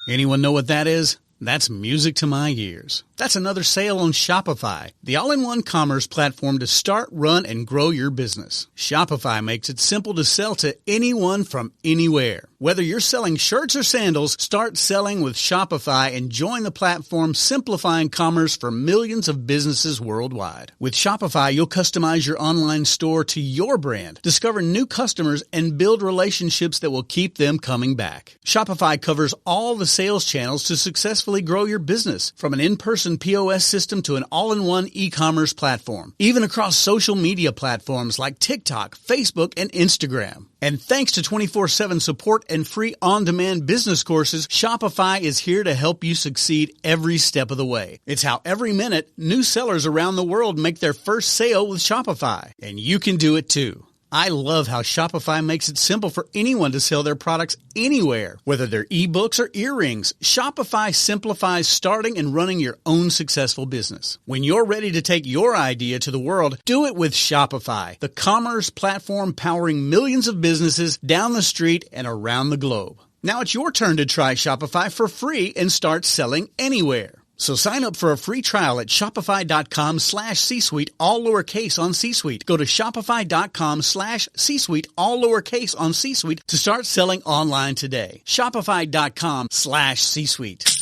Anyone know what that is? That's music to my ears. That's another sale on Shopify, the all-in-one commerce platform to start, run, and grow your business. Shopify makes it simple to sell to anyone from anywhere. Whether you're selling shirts or sandals, start selling with Shopify and join the platform simplifying commerce for millions of businesses worldwide. With Shopify, you'll customize your online store to your brand, discover new customers, and build relationships that will keep them coming back. Shopify covers all the sales channels to successfully grow your business, from an in-person POS system to an all-in-one e-commerce platform, even across social media platforms like TikTok, Facebook, and Instagram. And thanks to 24/7 support and free on-demand business courses, Shopify is here to help you succeed every step of the way. It's how every minute new sellers around the world make their first sale with Shopify, and you can do it too. I love how Shopify makes it simple for anyone to sell their products anywhere. Whether they're ebooks or earrings, Shopify simplifies starting and running your own successful business. When you're ready to take your idea to the world, do it with Shopify, the commerce platform powering millions of businesses down the street and around the globe. Now it's your turn to try Shopify for free and start selling anywhere. So sign up for a free trial at shopify.com/C-Suite, all lowercase on C-Suite. Go to shopify.com/C-Suite, all lowercase on C-Suite to start selling online today. Shopify.com/C-Suite.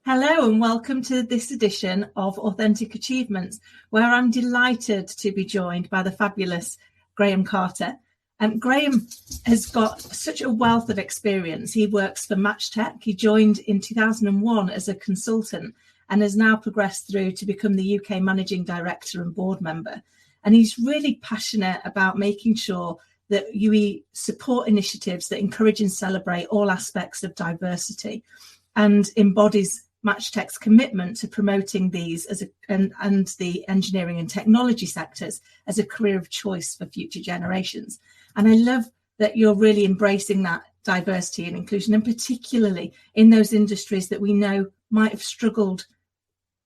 Hello and welcome to this edition of Authentic Achievements, where I'm delighted to be joined by the fabulous Grahame Carter. Grahame has got such a wealth of experience. He works for Matchtech. He joined in 2001 as a consultant and has now progressed through to become the UK Managing Director and board member. And he's really passionate about making sure that we support initiatives that encourage and celebrate all aspects of diversity, and embodies Matchtech's commitment to promoting these and the engineering and technology sectors as a career of choice for future generations. And I love that you're really embracing that diversity and inclusion, and particularly in those industries that we know might have struggled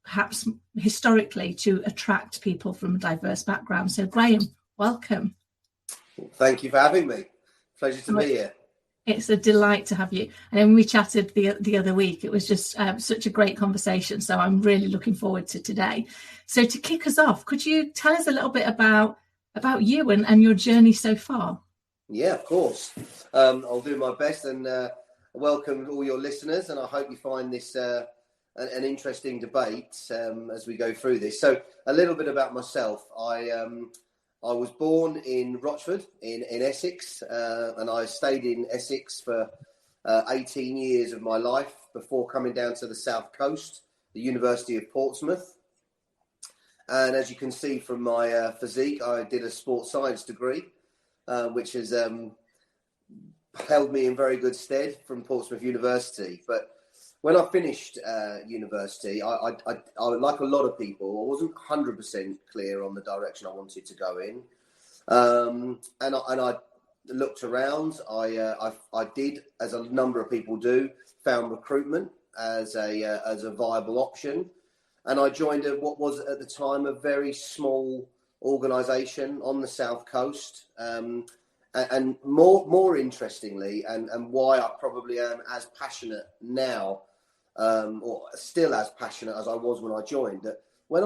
perhaps historically to attract people from a diverse background. So Grahame, welcome. Thank you for having me. Pleasure to be here. It's a delight to have you. And then we chatted the other week. It was just such a great conversation. So I'm really looking forward to today. So to kick us off, could you tell us a little bit about you and your journey so far? Yeah, of course. I'll do my best, and welcome all your listeners. And I hope you find this an interesting debate as we go through this. So a little bit about myself. I was born in Rochford in Essex, and I stayed in Essex for 18 years of my life before coming down to the south coast, the University of Portsmouth. And as you can see from my physique, I did a sports science degree, which has held me in very good stead from Portsmouth University. But when I finished university, I like a lot of people, I wasn't 100% clear on the direction I wanted to go in, and I looked around. I did, as a number of people do, found recruitment as a viable option, and I joined what was at the time a very small organisation on the south coast. And more interestingly, and why I probably am as passionate now, or still as passionate as I was when I joined, that when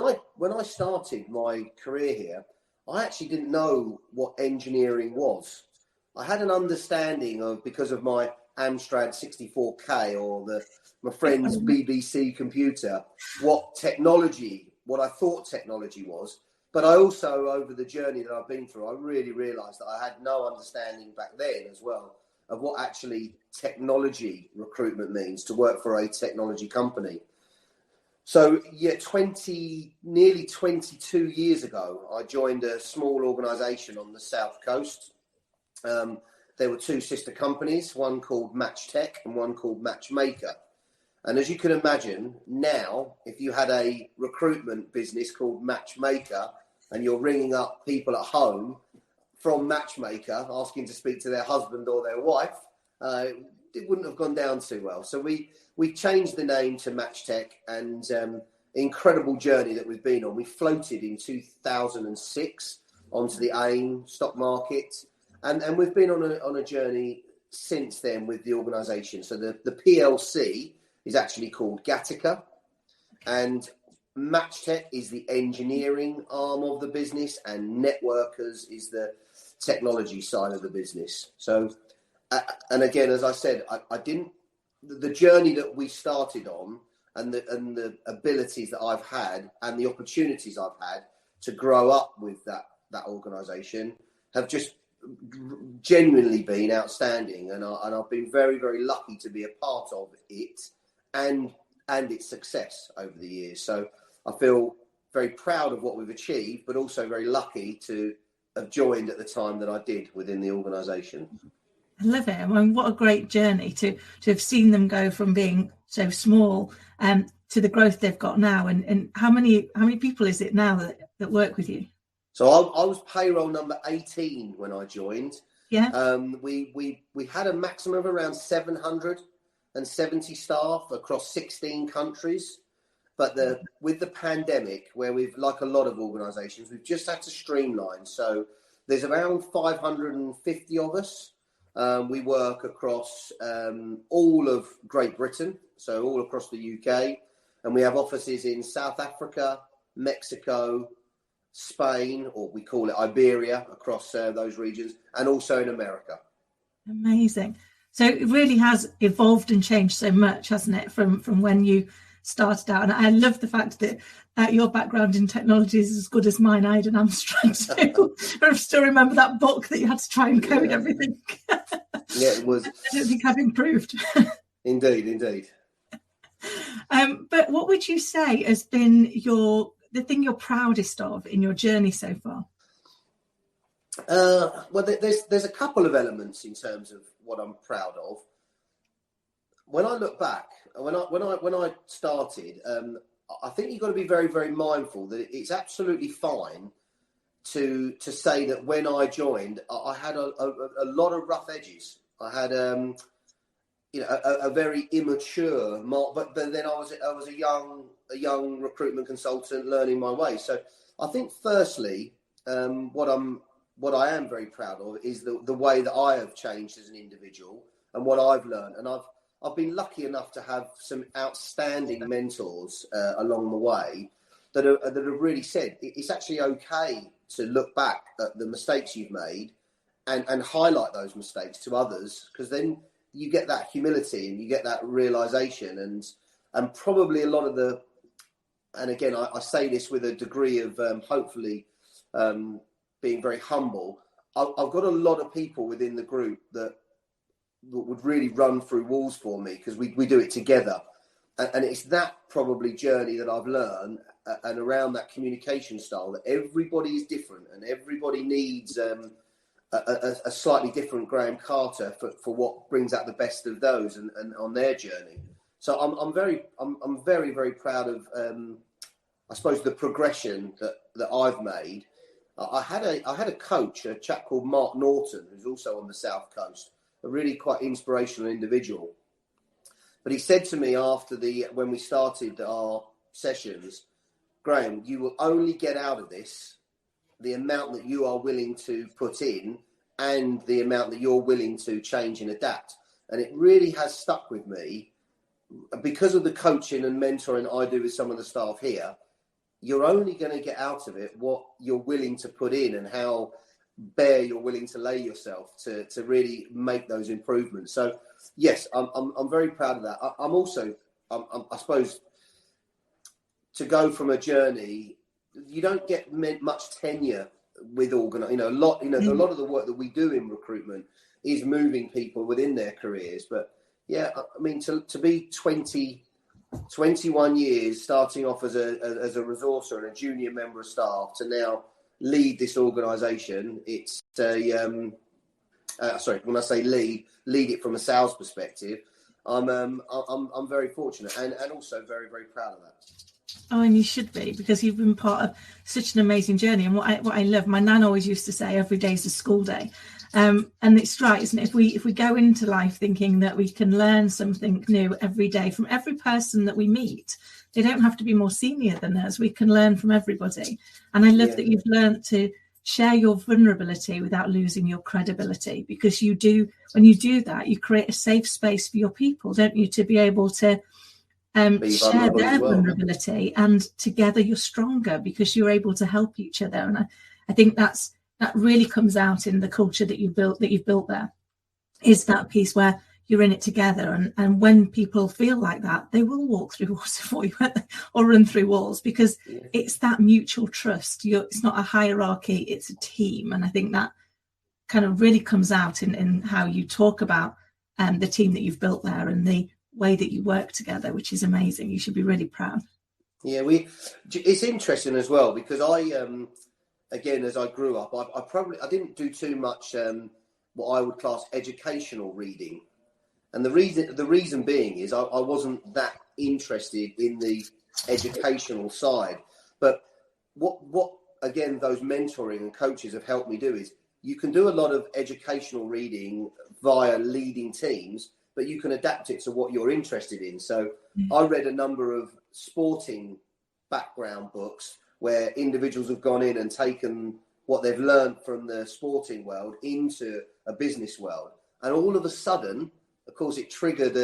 I started my career here, I actually didn't know what engineering was. I had an understanding of, because of my Amstrad 64K or my friend's BBC computer, what I thought technology was. But I also, over the journey that I've been through, I really realised that I had no understanding back then as well of what actually technology recruitment means, to work for a technology company. So yeah, nearly 22 years ago, I joined a small organisation on the south coast. There were two sister companies, one called Matchtech and one called Matchmaker. And as you can imagine, now, if you had a recruitment business called Matchmaker and you're ringing up people at home from Matchmaker asking to speak to their husband or their wife, it wouldn't have gone down too well. So we changed the name to Matchtech, and incredible journey that we've been on. We floated in 2006 onto the AIM stock market, and we've been on a journey since then with the organisation. So the PLC is actually called Gattaca, and Matchtech is the engineering arm of the business, and Networkers is the technology side of the business. So, and again, as I said, the journey that we started on, and the abilities that I've had and the opportunities I've had to grow up with that organisation have just genuinely been outstanding, and I've been very, very lucky to be a part of it and its success over the years. So I feel very proud of what we've achieved, but also very lucky to have joined at the time that I did within the organisation. I love it. I mean, what a great journey to have seen them go from being so small to the growth they've got now. And how many people is it now that work with you? So I was payroll number 18 when I joined. Yeah. We had a maximum of around 770 staff across 16 countries. But with the pandemic, where we've, like a lot of organisations, we've just had to streamline. So there's around 550 of us. We work across all of Great Britain, so all across the UK. And we have offices in South Africa, Mexico, Spain, or we call it Iberia, across those regions, and also in America. Amazing. So it really has evolved and changed so much, hasn't it, from when you started out? And I love the fact that your background in technology is as good as mine. I had an Amstrad too. I still remember that book that you had to try and code everything. Yeah, it was. I don't think I've improved. Indeed. But what would you say has been the thing you're proudest of in your journey so far? Well, there's a couple of elements in terms of what I'm proud of. When I look back, when I started, I think you've got to be very, very mindful that it's absolutely fine to say that when I joined, I had a lot of rough edges. I had a very immature, but then I was a young recruitment consultant learning my way. So I think firstly, what I am very proud of is the way that I have changed as an individual and what I've learned. And I've been lucky enough to have some outstanding mentors along the way that have really said it's actually okay to look back at the mistakes you've made and highlight those mistakes to others, because then you get that humility and you get that realization and probably a lot of and again, I say this with a degree of hopefully being very humble. I've got a lot of people within the group that would really run through walls for me, because we do it together. And it's that probably journey that I've learned and around that communication style, that everybody is different and everybody needs a slightly different Grahame Carter for what brings out the best of those and on their journey. So I'm very, very proud of, I suppose, the progression that I've made. I had a coach, a chap called Mark Norton, who's also on the South Coast, a really quite inspirational individual. But he said to me when we started our sessions, Grahame, you will only get out of this the amount that you are willing to put in and the amount that you're willing to change and adapt. And it really has stuck with me because of the coaching and mentoring I do with some of the staff here. You're only going to get out of it what you're willing to put in and how bare you're willing to lay yourself to really make those improvements. So yes, I'm very proud of that. I'm also, I suppose, to go from a journey, you don't get much tenure with a lot of the work that we do in recruitment is moving people within their careers. But yeah, I mean, to be 21 years starting off as a resourcer and a junior member of staff to now lead this organisation, it's when I say lead it from a sales perspective. I'm very fortunate and also very, very proud of that. Oh, and you should be, because you've been part of such an amazing journey. And what I love, my nan always used to say, every day is a school day. And it's right, isn't it? If we go into life thinking that we can learn something new every day from every person that we meet, They don't have to be more senior than us. We can learn from everybody. And I love that you've learned to share your vulnerability without losing your credibility, because you do, when you do that, you create a safe space for your people, don't you, to be able to share their vulnerability, and together you're stronger because you're able to help each other. And I think that really comes out in the culture that you've built there, is that piece where you're in it together, and when people feel like that, they will walk through walls for you, or run through walls, because it's that mutual trust. It's not a hierarchy, it's a team. And I think that kind of really comes out in how you talk about the team that you've built there and the way that you work together, which is amazing. You should be really proud. Yeah, it's interesting as well, because again, as I grew up, I didn't do too much what I would class educational reading. And the reason being is I wasn't that interested in the educational side. But what again, those mentoring and coaches have helped me do is, you can do a lot of educational reading via leading teams, but you can adapt it to what you're interested in. So I read a number of sporting background books where individuals have gone in and taken what they've learned from the sporting world into a business world. And all of a sudden, of course, it triggered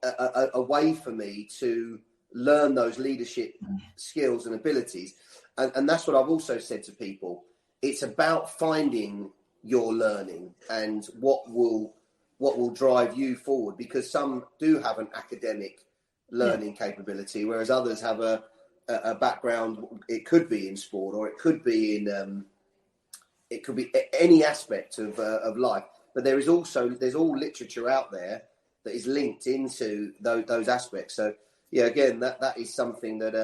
a way for me to learn those leadership skills and abilities. And that's what I've also said to people. It's about finding your learning and what will drive you forward, because some do have an academic learning capability, whereas others have a background. It could be in sport, or it could be in any aspect of life. But there's all literature out there that is linked into those aspects. So yeah, again, that is something that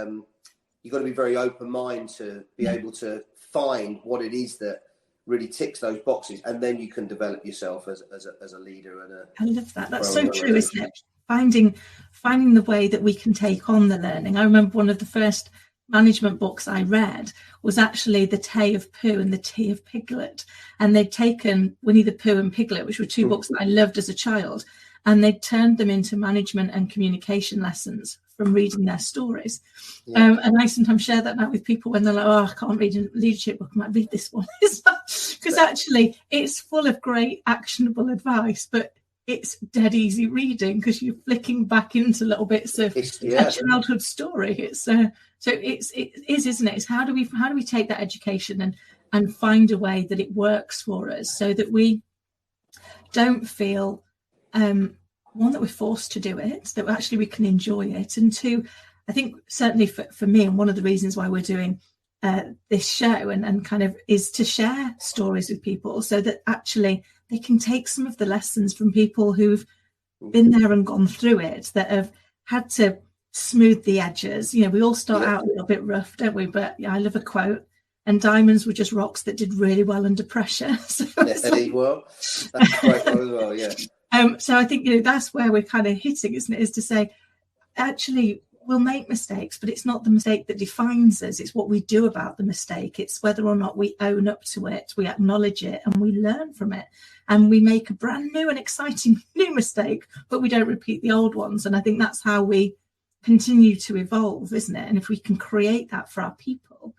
you've got to be very open mind to be able to find what it is that really ticks those boxes, and then you can develop yourself as a leader. I love that. That's so true, isn't it? Finding the way that we can take on the learning. I remember one of the first management books I read was actually The Tay of Pooh and The Tea of Piglet, and they'd taken Winnie the Pooh and Piglet, which were two books that I loved as a child, and they'd turned them into management and communication lessons from reading their stories. And I sometimes share that now with people when they're like, oh, I can't read a leadership book, I might read this one. Because actually it's full of great actionable advice, but it's dead easy reading because you're flicking back into little bits of a childhood story. It's so it is, isn't it? It's how do we take that education and find a way that it works for us, so that we don't feel one, that we're forced to do it, that actually we can enjoy it, and two, I think certainly for me, and one of the reasons why we're doing this show and kind of is to share stories with people, so that actually they can take some of the lessons from people who've been there and gone through it, that have had to smooth the edges. You know, we all start out a little bit rough, don't we? But I love a quote, and diamonds were just rocks that did really well under pressure. So that's a great one as well, yeah. So I think, that's where we're kind of hitting, isn't it? Is to say, actually, we'll make mistakes, but it's not the mistake that defines us. It's what we do about the mistake. It's whether or not we own up to it, we acknowledge it, and we learn from it. And we make a brand new and exciting new mistake, but we don't repeat the old ones. And I think that's how we continue to evolve, isn't it? And if we can create that for our people,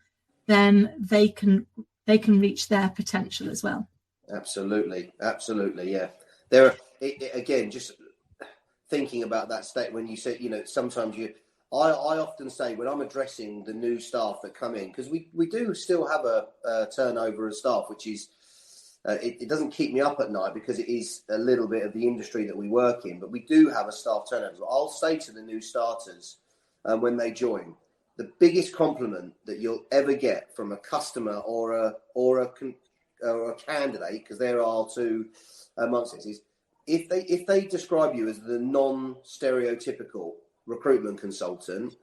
then they can reach their potential as well. Absolutely, yeah. Again, just thinking about that state when you said, sometimes I often say when I'm addressing the new staff that come in, because we do still have a turnover of staff, which is, it doesn't keep me up at night because it is a little bit of the industry that we work in, but we do have a staff turnover. I'll say to the new starters when they join, the biggest compliment that you'll ever get from a customer or a candidate, because there are two amongst it, is if they describe you as the non-stereotypical recruitment consultant,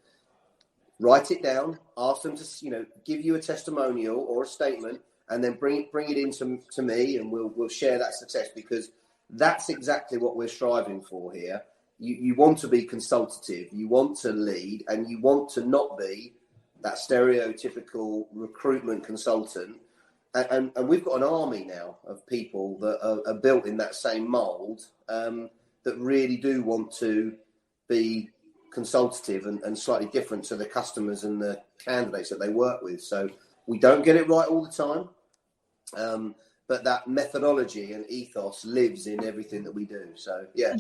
write it down, ask them to give you a testimonial or a statement, and then bring it in to me, and we'll share that success, because that's exactly what we're striving for here. You want to be consultative, you want to lead, and you want to not be that stereotypical recruitment consultant. And we've got an army now of people that are built in that same mould, that really do want to be consultative and slightly different to the customers and the candidates that they work with. So we don't get it right all the time. But that methodology and ethos lives in everything that we do. So, yeah.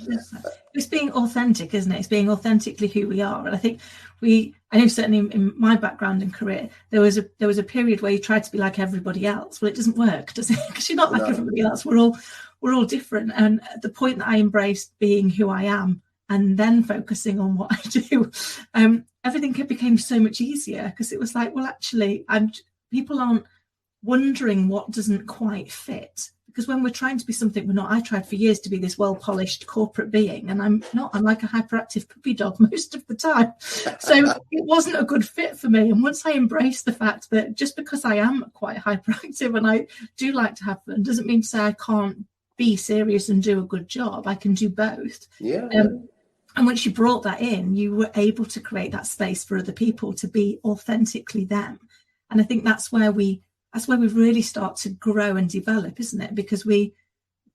It's being authentic, isn't it? It's being authentically who we are. And I think I know certainly in my background and career, there was a period where you tried to be like everybody else. Well, it doesn't work, does it? Because you're not like everybody else. We're all different. And at the point that I embraced being who I am and then focusing on what I do, everything became so much easier, because it was like, well, actually, people aren't wondering what doesn't quite fit, because when we're trying to be something we're not. I tried for years to be this well-polished corporate being, and I'm not. I'm like a hyperactive puppy dog most of the time, so it wasn't a good fit for me. And once I embraced the fact that just because I am quite hyperactive and I do like to have fun doesn't mean to say I can't be serious and do a good job. I can do both. And once you brought that in, you were able to create that space for other people to be authentically them. And I think that's where we really start to grow and develop, isn't it? Because we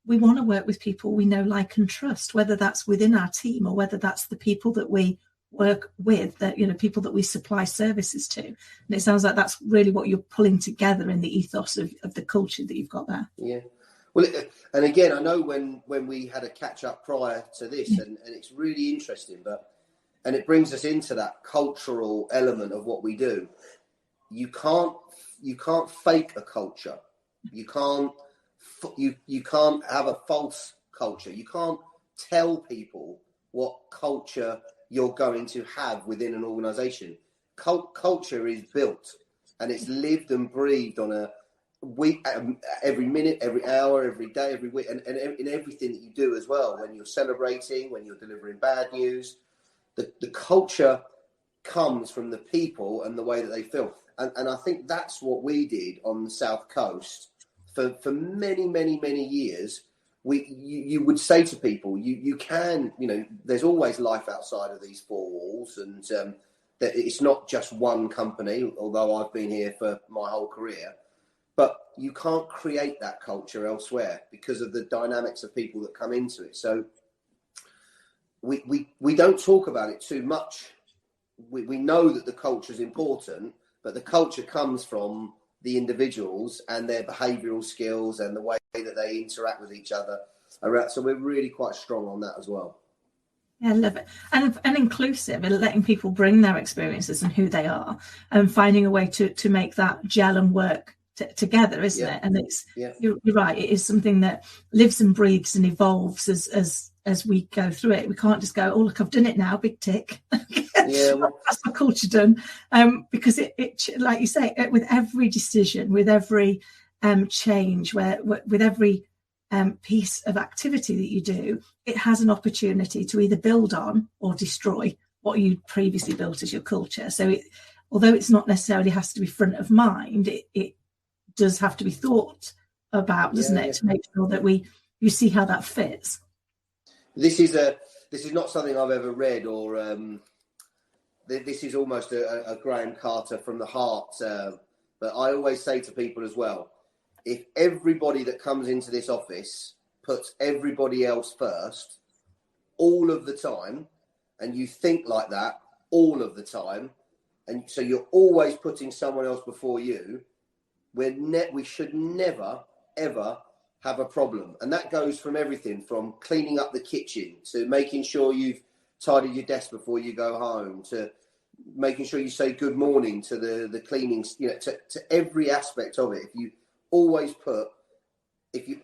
want to work with people we know, like, and trust, whether that's within our team or whether that's the people that we work with, that, you know, people that we supply services to. And it sounds like that's really what you're pulling together in the ethos of the culture that you've got there. Yeah. Well, and again, I know when we had a catch up prior to this, and it's really interesting, and it brings us into that cultural element of what we do. You can't fake a culture. You can't have a false culture. You can't tell people what culture you're going to have within an organization. Culture is built, and it's lived and breathed on a week, every minute, every hour, every day, every week, and in everything that you do as well. When you're celebrating, when you're delivering bad news, the culture comes from the people and the way that they feel. And I think that's what we did on the South Coast for many, many, many years. You would say to people, you can, you know, there's always life outside of these four walls, and that it's not just one company, although I've been here for my whole career. But you can't create that culture elsewhere because of the dynamics of people that come into it. So we don't talk about it too much. We know that the culture is important, but the culture comes from the individuals and their behavioural skills and the way that they interact with each other. So we're really quite strong on that as well. Yeah, I love it. And inclusive, and letting people bring their experiences and who they are, and finding a way to make that gel and work together, isn't it? And it's you're right. It is something that lives and breathes and evolves as we go through it. We can't just go, oh, look, I've done it now, big tick. That's my culture done. Because it, like you say, with every decision, with every change, with every piece of activity that you do, it has an opportunity to either build on or destroy what you previously built as your culture. So although it's not necessarily has to be front of mind, it does have to be thought about, doesn't it, to make sure that you see how that fits. This is not something I've ever read, or this is almost a Grahame Carter from the heart. But I always say to people as well, if everybody that comes into this office puts everybody else first all of the time, and you think like that all of the time, and so you're always putting someone else before you, we should never, ever have a problem. And that goes from everything from cleaning up the kitchen to making sure you've tidied your desk before you go home, to making sure you say good morning to the cleaning, you know, to every aspect of it. If you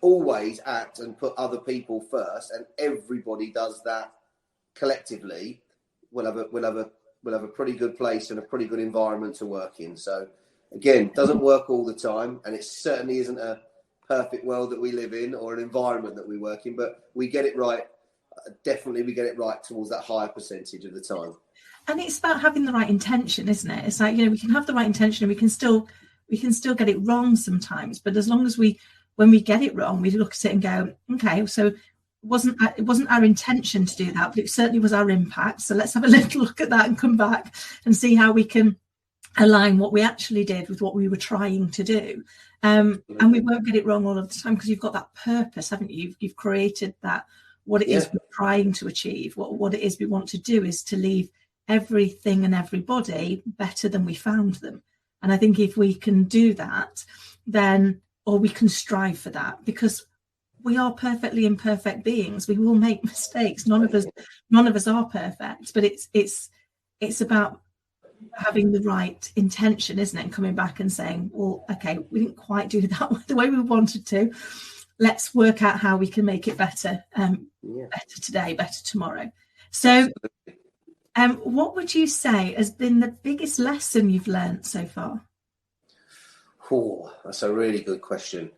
always act and put other people first, and everybody does that collectively, we'll have a pretty good place and a pretty good environment to work in. So again, doesn't work all the time, and it certainly isn't a perfect world that we live in or an environment that we work in, but we get it right. Definitely we get it right towards that higher percentage of the time. And it's about having the right intention, isn't it? It's like, you know, we can have the right intention and we can still get it wrong sometimes, but as long as when we get it wrong, we look at it and go, okay, so it wasn't our intention to do that, but it certainly was our impact. So let's have a little look at that and come back and see how we can align what we actually did with what we were trying to do. And we won't get it wrong all of the time because you've got that purpose, haven't you? You've created that, what it is we're trying to achieve, what it is we want to do is to leave everything and everybody better than we found them. And I think if we can do that, then, or we can strive for that, because we are perfectly imperfect beings. We will make mistakes. None of us are perfect, but it's about having the right intention, isn't it? And coming back and saying, well, okay, we didn't quite do that the way we wanted to. Let's work out how we can make it better, better today, better tomorrow. So what would you say has been the biggest lesson you've learned so far? Oh, that's a really good question.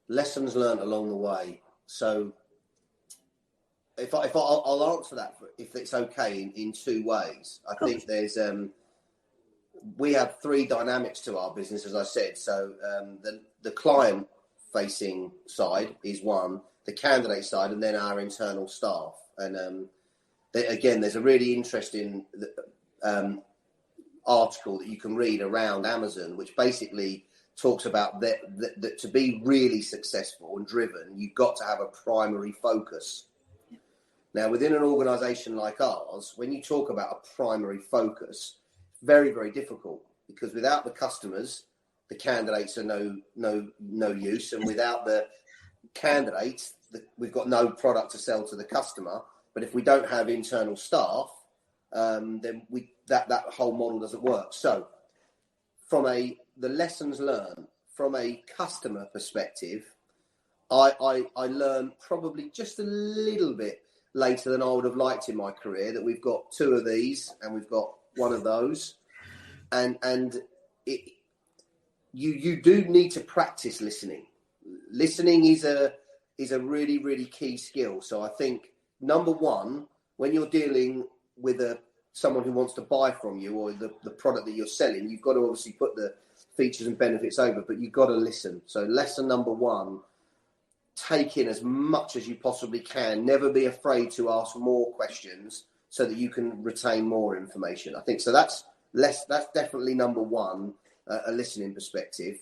Lessons learned along the way. So if I'll answer that, if it's okay, in two ways. I think there's we have three dynamics to our business, as I said. So the client facing side is one, the candidate side, and then our internal staff. And again, there's a really interesting article that you can read around Amazon, which basically talks about that to be really successful and driven, you've got to have a primary focus. Now, within an organisation like ours, when you talk about a primary focus, very, very difficult, because without the customers, the candidates are no use, and without the candidates, we've got no product to sell to the customer. But if we don't have internal staff, then that whole model doesn't work. So, from the lessons learned from a customer perspective, I learned probably just a little bit later than I would have liked in my career that we've got two of these and we've got one of those, and you do need to practice listening. Listening is a really, really key skill. So I think, number one, when you're dealing with someone who wants to buy from you, or the product that you're selling, you've got to obviously put the features and benefits over, but you've got to listen. So lesson number one, take in as much as you possibly can. Never be afraid to ask more questions so that you can retain more information. I think so. That's definitely number one, a listening perspective.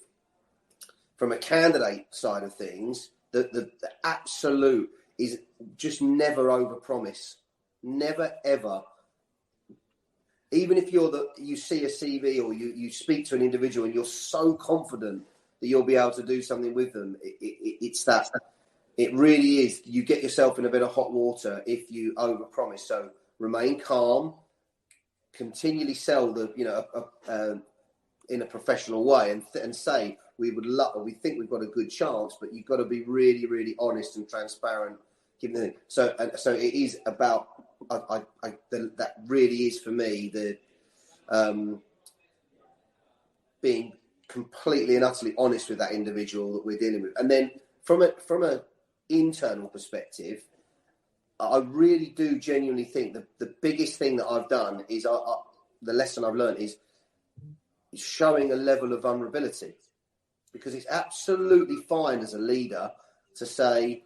From a candidate side of things, the absolute is just never overpromise. Never ever. Even if you see a CV or you speak to an individual and you're so confident that you'll be able to do something with them, it's that. It really is. You get yourself in a bit of hot water if you overpromise. So remain calm, continually sell in a professional way, and say we think we've got a good chance, but you've got to be really, really honest and transparent. So it is about. That really is for me being completely and utterly honest with that individual that we're dealing with. And then from a internal perspective, I really do genuinely think the biggest thing that I've done is the lesson I've learned is showing a level of vulnerability, because it's absolutely fine as a leader to say,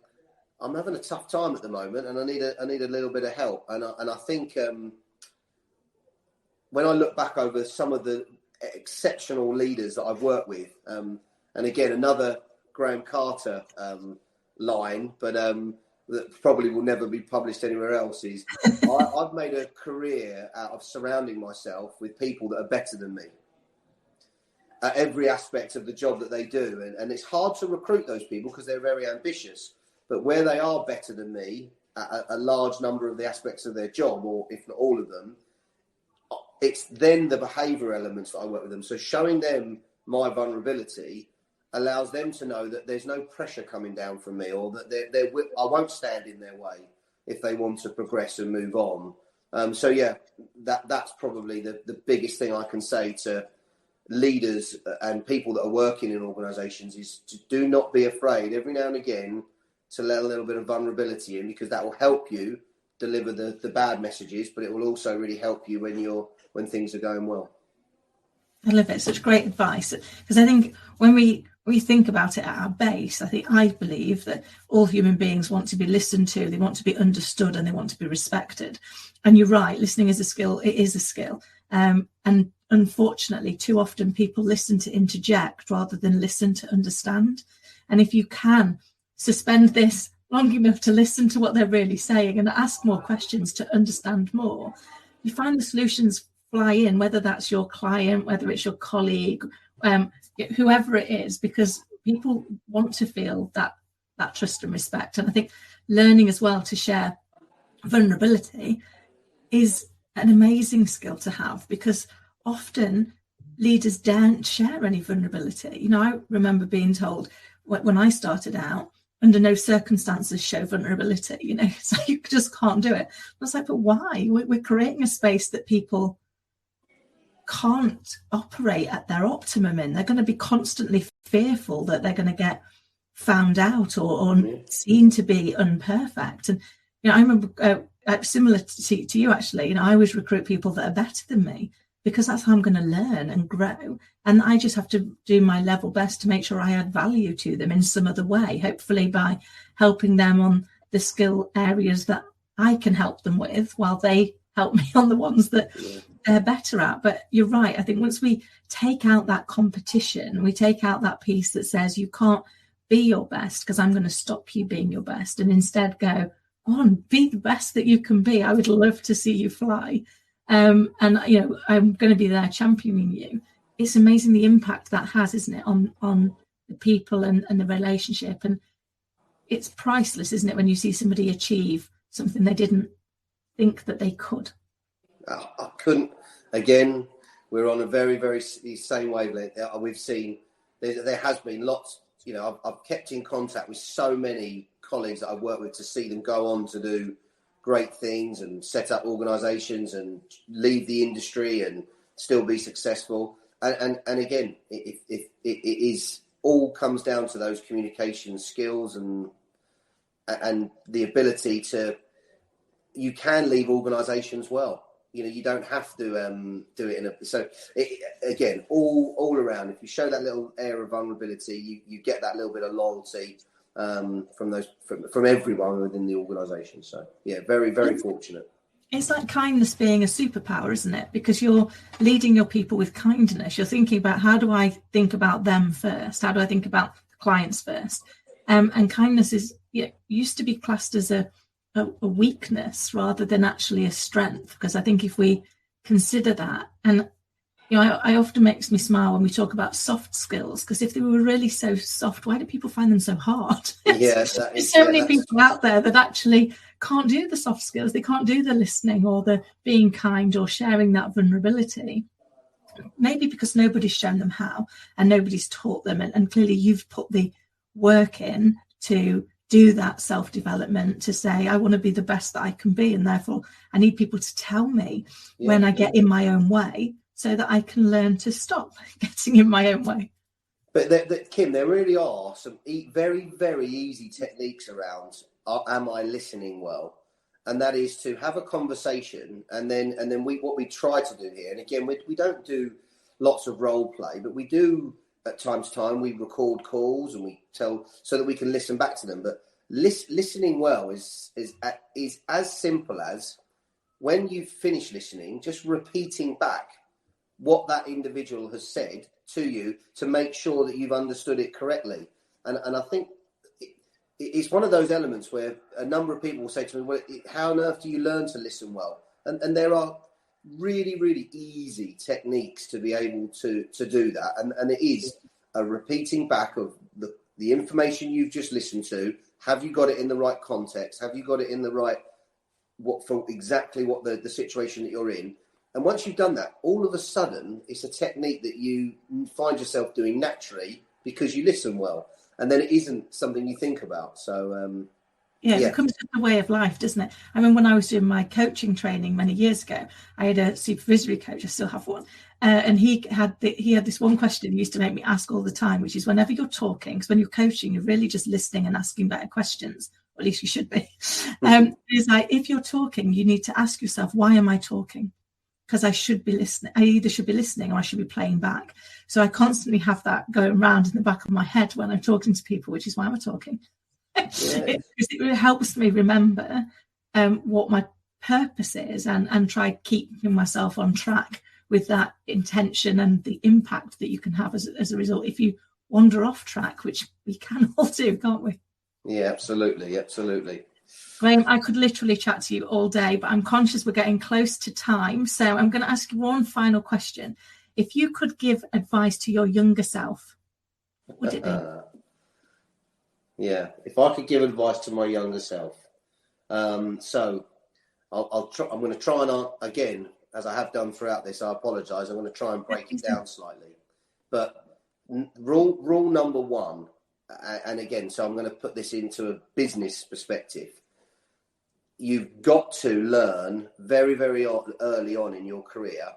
I'm having a tough time at the moment, and I need a little bit of help. And I think when I look back over some of the exceptional leaders that I've worked with, and again another Grahame Carter line, but that probably will never be published anywhere else, is I've made a career out of surrounding myself with people that are better than me at every aspect of the job that they do, and it's hard to recruit those people because they're very ambitious. But where they are better than me at a large number of the aspects of their job, or if not all of them, it's then the behaviour elements that I work with them. So showing them my vulnerability allows them to know that there's no pressure coming down from me, or that I won't stand in their way if they want to progress and move on. So yeah, that's probably the biggest thing I can say to leaders and people that are working in organisations, is to do not be afraid every now and again to let a little bit of vulnerability in, because that will help you deliver the bad messages, but it will also really help you when things are going well. I love it. Such great advice, because I think when we think about it at our base, I believe that all human beings want to be listened to, they want to be understood, and they want to be respected. And you're right, listening is a skill. It is a skill. And unfortunately, too often people listen to interject rather than listen to understand. And if you can suspend this long enough to listen to what they're really saying and ask more questions to understand more, you find the solutions fly in, whether that's your client, whether it's your colleague, whoever it is, because people want to feel that trust and respect. And I think learning as well to share vulnerability is an amazing skill to have, because often leaders daren't share any vulnerability. I remember being told when I started out, under no circumstances show vulnerability, so you just can't do it. I was like, but why? We're creating a space that people can't operate at their optimum in. They're going to be constantly fearful that they're going to get found out or seen to be unperfect. And I remember similar to you actually, I always recruit people that are better than me, because that's how I'm going to learn and grow. And I just have to do my level best to make sure I add value to them in some other way, hopefully by helping them on the skill areas that I can help them with, while they help me on the ones that they're better at. But you're right. I think once we take out that competition, we take out that piece that says you can't be your best because I'm going to stop you being your best, and instead go on, be the best that you can be. I would love to see you fly. And I'm going to be there championing you. It's amazing the impact that has, isn't it, on the people and the relationship. And it's priceless, isn't it, when you see somebody achieve something they didn't think that they could. I couldn't. Again, we're on a very, very same wavelength. We've seen there has been lots. I've kept in contact with so many colleagues that I've worked with to see them go on to do great things and set up organisations and leave the industry and still be successful. And again, it is all comes down to those communication skills and the ability to. You can leave organisations well. You don't have to do it in a. So again, all around, if you show that little air of vulnerability, you get that little bit of loyalty from everyone within the organisation. So yeah, very, very fortunate. It's like kindness being a superpower, isn't it? Because you're leading your people with kindness. You're thinking about, how do I think about them first? How do I think about clients first? And kindness used to be classed as a weakness rather than actually a strength, because I think if we consider that, and I often makes me smile when we talk about soft skills, because if they were really so soft, why do people find them so hard? Yes, there's so many people out there that actually can't do the soft skills. They can't do the listening or the being kind or sharing that vulnerability, maybe because nobody's shown them how and nobody's taught them, and clearly you've put the work in to do that self-development, to say I want to be the best that I can be, and therefore I need people to tell me when I get in my own way, so that I can learn to stop getting in my own way. But Kim, there really are some very, very easy techniques around am I listening well? And that is to have a conversation, and then what we try to do here, and again we don't do lots of role play, but we do at time to time, we record calls and we tell so that we can listen back to them. But listening well is as simple as, when you finish listening, just repeating back what that individual has said to you to make sure that you've understood it correctly. And I think it's one of those elements where a number of people will say to me, well, how on earth do you learn to listen well? And there are really, really easy techniques to be able to do that. And it is a repeating back of the information you've just listened to. Have you got it in the right context? Have you got it in the right, for exactly what the situation that you're in? And once you've done that, all of a sudden, it's a technique that you find yourself doing naturally because you listen well. And then it isn't something you think about. So, it becomes a way of life, doesn't it? I mean, when I was doing my coaching training many years ago, I had a supervisory coach. I still have one. And he had this one question he used to make me ask all the time, which is, whenever you're talking, because when you're coaching, you're really just listening and asking better questions. Or at least you should be. It's like, if you're talking, you need to ask yourself, why am I talking? Because I should be listening. I either should be listening or I should be playing back. So I constantly have that going around in the back of my head when I'm talking to people, which is why I'm talking. It really helps me remember what my purpose is and try keeping myself on track with that intention and the impact that you can have as a result if you wander off track, which we can all do, can't we? Yeah, absolutely. Grahame, I could literally chat to you all day, but I'm conscious we're getting close to time. So I'm going to ask you one final question. If you could give advice to your younger self, what would it be? Yeah, if I could give advice to my younger self, so I'll try. I'm going to try and again, as I have done throughout this. I apologise. I'm going to try and break it down slightly. But rule number one, and again, so I'm going to put this into a business perspective. You've got to learn very, very early on in your career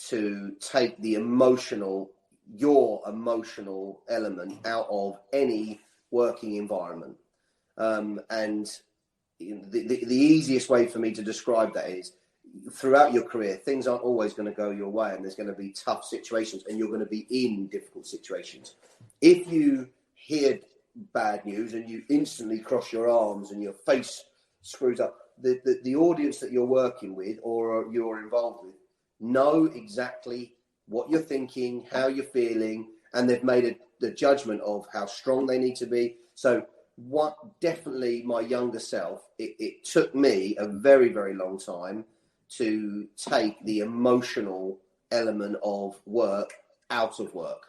to take your emotional element out of any working environment. And the easiest way for me to describe that is, throughout your career, things aren't always going to go your way, and there's going to be tough situations, and you're going to be in difficult situations. If you hear bad news and you instantly cross your arms and your face screws up, the audience that you're working with or you're involved with know exactly what you're thinking, how you're feeling, and they've made the judgment of how strong they need to be. So definitely my younger self, it took me a very, very long time to take the emotional element of work out of work.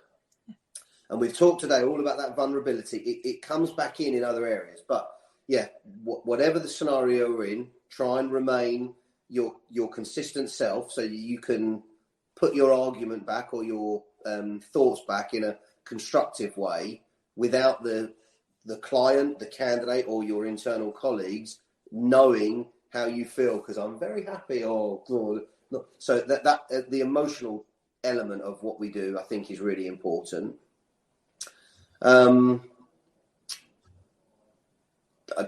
And we've talked today all about that vulnerability. It comes back in other areas. But yeah, whatever the scenario we're in, try and remain your consistent self so you can put your argument back or your thoughts back in a constructive way without the client, the candidate, or your internal colleagues knowing how you feel, because I'm very happy or so that the emotional element of what we do, I think, is really important. I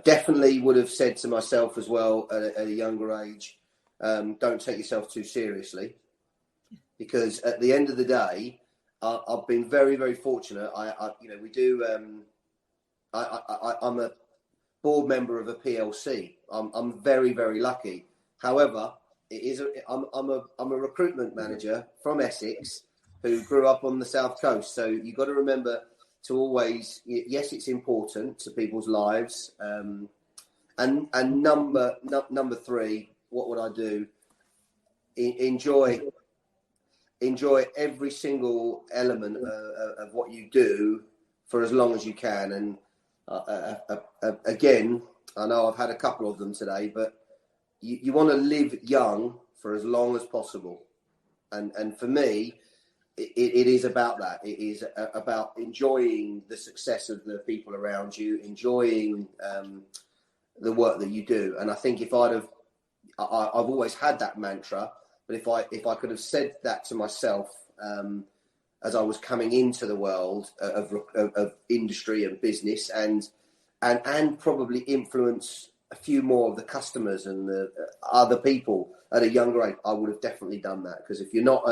definitely would have said to myself as well at a younger age, don't take yourself too seriously, because at the end of the day, I've been very, very fortunate. I'm a board member of a PLC. I'm very, very lucky. However, I'm a recruitment manager from Essex who grew up on the South Coast. So you've got to remember to always, yes, it's important to people's lives. And number three, what would I do? Enjoy every single element of what you do for as long as you can. And again, I know I've had a couple of them today, but you want to live young for as long as possible. And for me, it is about that. It is about enjoying the success of the people around you, enjoying the work that you do. And I think I've always had that mantra, but if I could have said that to myself as I was coming into the world of industry and business, and probably influence a few more of the customers and the other people at a younger age, I would have definitely done that. Because if you're not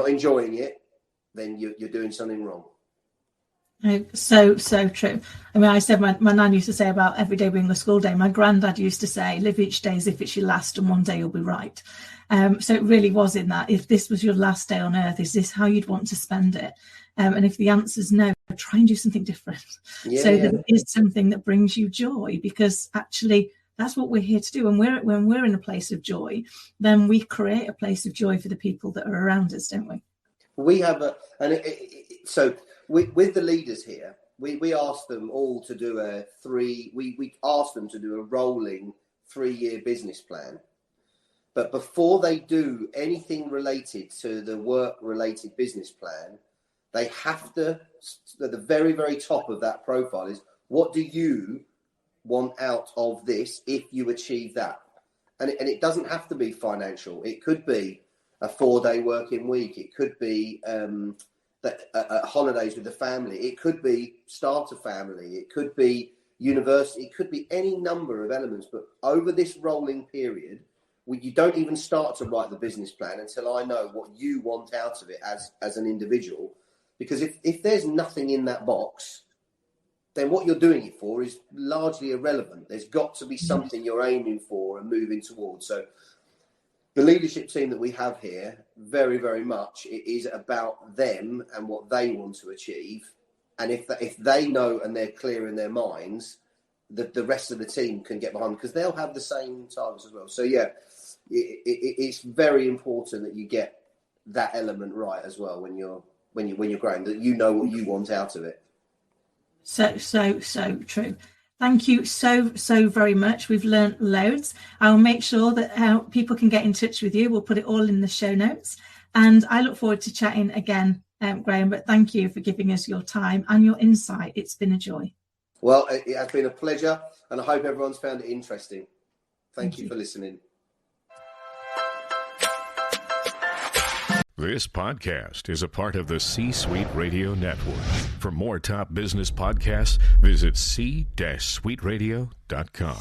enjoying it, then you're doing something wrong. So true. I mean, I said my nan used to say about every day being a school day. My granddad used to say, live each day as if it's your last, and one day you'll be right. So it really was in that. If this was your last day on earth, is this how you'd want to spend it? And if the answer's no, try and do something different. That it is something that brings you joy, because actually that's what we're here to do. And when we're in a place of joy, then we create a place of joy for the people that are around us, don't we? We have with the leaders here, we asked them all to do we asked them to do a rolling 3-year business plan. But before they do anything related to the work-related business plan, they have to, at the very, very top of that profile is, what do you want out of this if you achieve that? And it doesn't have to be financial. It could be a 4-day working week. It could be holidays with the family. It could be start a family. It could be university. It could be any number of elements. But over this rolling period, you don't even start to write the business plan until I know what you want out of it as an individual. Because if there's nothing in that box, then what you're doing it for is largely irrelevant. There's got to be something you're aiming for and moving towards. So the leadership team that we have here, very, very much, it is about them and what they want to achieve. And if they know and they're clear in their minds, the rest of the team can get behind, because they'll have the same targets as well. So yeah, it's very important that you get that element right as well when you're growing, that you know what you want out of it. So true. Thank you so very much. We've learned loads. I'll make sure that people can get in touch with you. We'll put it all in the show notes. And I look forward to chatting again, Grahame. But thank you for giving us your time and your insight. It's been a joy. Well, it has been a pleasure, and I hope everyone's found it interesting. Thank you for listening. This podcast is a part of the C-Suite Radio Network. For more top business podcasts, visit c-suiteradio.com.